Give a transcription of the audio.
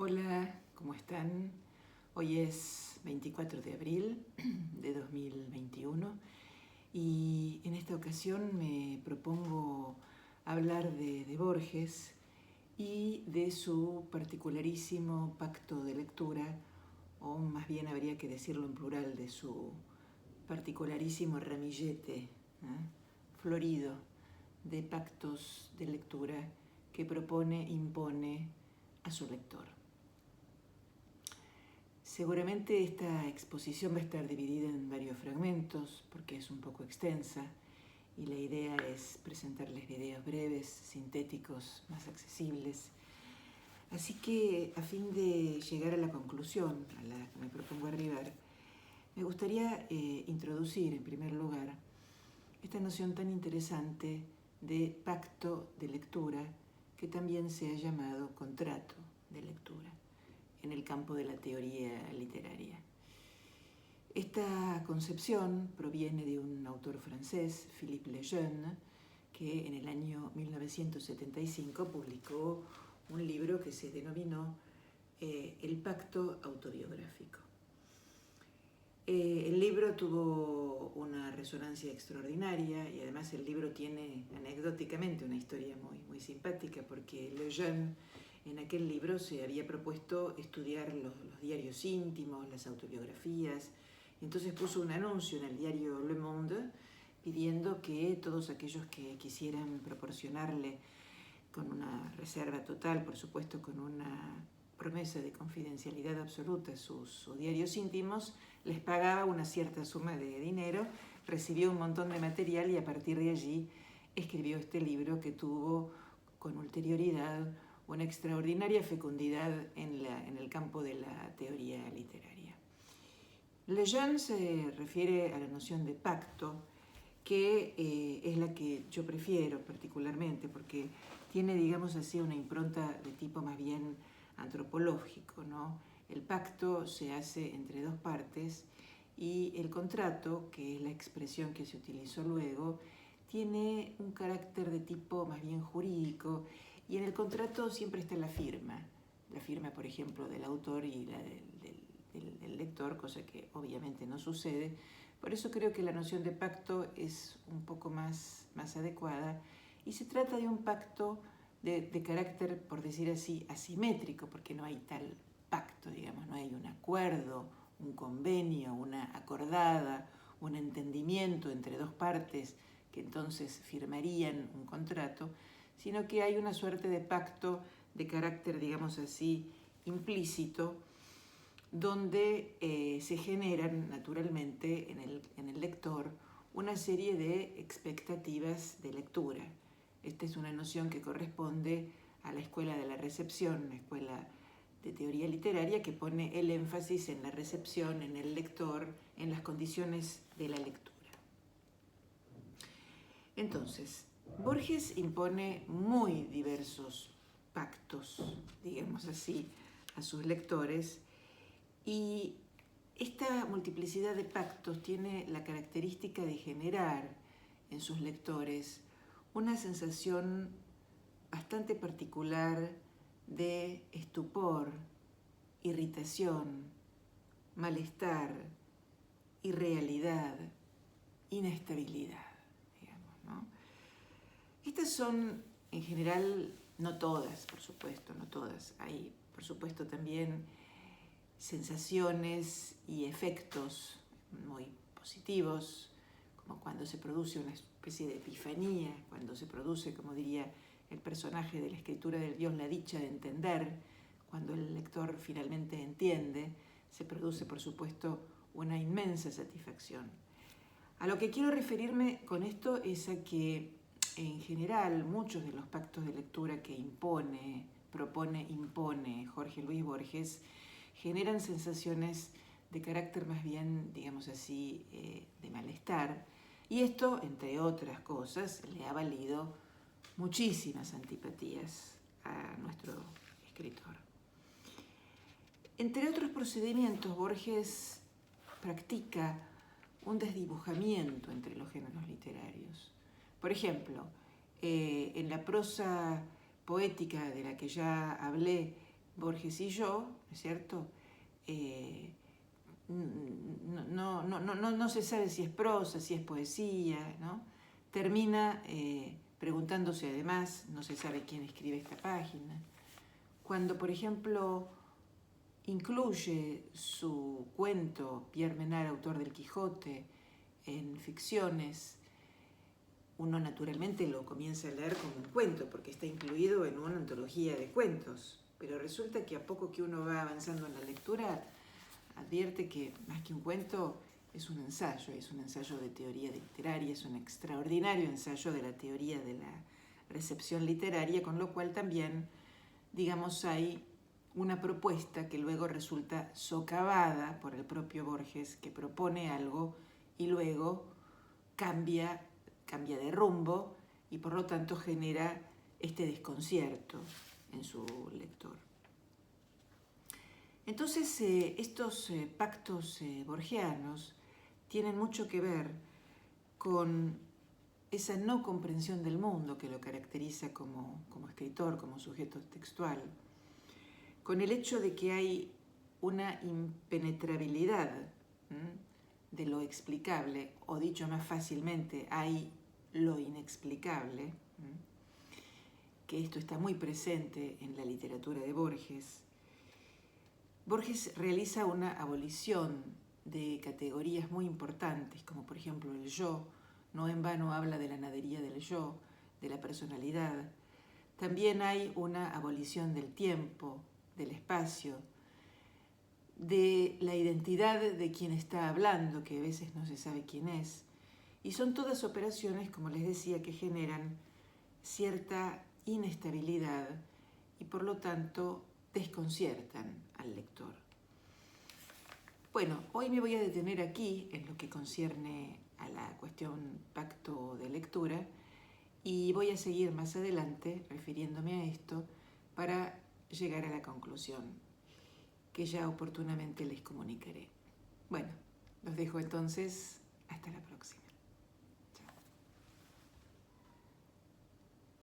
Hola, ¿cómo están? Hoy es 24 de abril de 2021 y en esta ocasión me propongo hablar de Borges y de su particularísimo pacto de lectura, o más bien habría que decirlo en plural, de su particularísimo ramillete florido de pactos de lectura que propone, impone a su lector. Seguramente esta exposición va a estar dividida en varios fragmentos porque es un poco extensa y la idea es presentarles videos breves, sintéticos, más accesibles. Así que a fin de llegar a la conclusión a la que me propongo arribar, me gustaría introducir en primer lugar esta noción tan interesante de pacto de lectura, que también se ha llamado contrato de lectura en el campo de la teoría literaria. Esta concepción proviene de un autor francés, Philippe Lejeune, que en el año 1975 publicó un libro que se denominó El pacto autobiográfico. El libro tuvo una resonancia extraordinaria y además el libro tiene anecdóticamente una historia muy simpática, porque Lejeune en aquel libro se había propuesto estudiar los diarios íntimos, las autobiografías. Entonces puso un anuncio en el diario Le Monde pidiendo que todos aquellos que quisieran proporcionarle, con una reserva total, por supuesto con una promesa de confidencialidad absoluta, sus diarios íntimos, les pagaba una cierta suma de dinero, recibió un montón de material y a partir de allí escribió este libro que tuvo con ulterioridad una extraordinaria fecundidad en el campo de la teoría literaria. Lejeune se refiere a la noción de pacto, que es la que yo prefiero particularmente, porque tiene, digamos así, una impronta de tipo más bien antropológico, ¿no? El pacto se hace entre dos partes y el contrato, que es la expresión que se utilizó luego, tiene un carácter de tipo más bien jurídico, y en el contrato siempre está la firma, por ejemplo, del autor y la del lector, cosa que obviamente no sucede. Por eso creo que la noción de pacto es un poco más adecuada, y se trata de un pacto de carácter, por decir así, asimétrico, porque no hay tal pacto, digamos, no hay un acuerdo, un convenio, una acordada, un entendimiento entre dos partes que entonces firmarían un contrato, sino que hay una suerte de pacto de carácter, digamos así, implícito, donde se generan naturalmente en el lector una serie de expectativas de lectura. Esta es una noción que corresponde a la escuela de la recepción, una escuela de teoría literaria que pone el énfasis en la recepción, en el lector, en las condiciones de la lectura. Entonces, Borges impone muy diversos pactos, digamos así, a sus lectores, y esta multiplicidad de pactos tiene la característica de generar en sus lectores una sensación bastante particular de estupor, irritación, malestar, irrealidad, inestabilidad, digamos, ¿no? Estas son, en general, no todas, por supuesto, no todas. Hay, por supuesto, también sensaciones y efectos muy positivos, como cuando se produce una especie de epifanía, cuando se produce, como diría el personaje de la escritura del Dios, la dicha de entender. Cuando el lector finalmente entiende, se produce, por supuesto, una inmensa satisfacción. A lo que quiero referirme con esto es a que, en general, muchos de los pactos de lectura que impone Jorge Luis Borges generan sensaciones de carácter más bien, digamos así, de malestar, y esto, entre otras cosas, le ha valido muchísimas antipatías a nuestro escritor. Entre otros procedimientos, Borges practica un desdibujamiento entre los géneros literarios. Por ejemplo, en la prosa poética de la que ya hablé, Borges y yo, ¿no es cierto? No se sabe si es prosa, si es poesía, ¿no? Termina preguntándose además, no se sabe quién escribe esta página. Cuando, por ejemplo, incluye su cuento, Pierre Menard, autor del Quijote, en ficciones, uno naturalmente lo comienza a leer como un cuento, porque está incluido en una antología de cuentos, pero resulta que a poco que uno va avanzando en la lectura, advierte que más que un cuento es un ensayo de teoría literaria, es un extraordinario ensayo de la teoría de la recepción literaria, con lo cual también, digamos, hay una propuesta que luego resulta socavada por el propio Borges, que propone algo y luego cambia de rumbo y por lo tanto genera este desconcierto en su lector. Entonces, estos pactos borgianos tienen mucho que ver con esa no comprensión del mundo que lo caracteriza como escritor, como sujeto textual, con el hecho de que hay una impenetrabilidad de lo explicable, o dicho más fácilmente, hay lo inexplicable, que esto está muy presente en la literatura de Borges. Borges realiza una abolición de categorías muy importantes, como por ejemplo el yo. No en vano habla de la nadería del yo, de la personalidad. También hay una abolición del tiempo, del espacio, de la identidad de quien está hablando, que a veces no se sabe quién es. Y son todas operaciones, como les decía, que generan cierta inestabilidad y por lo tanto desconciertan al lector. Bueno, hoy me voy a detener aquí en lo que concierne a la cuestión pacto de lectura y voy a seguir más adelante refiriéndome a esto para llegar a la conclusión que ya oportunamente les comunicaré. Bueno, los dejo entonces, hasta la próxima.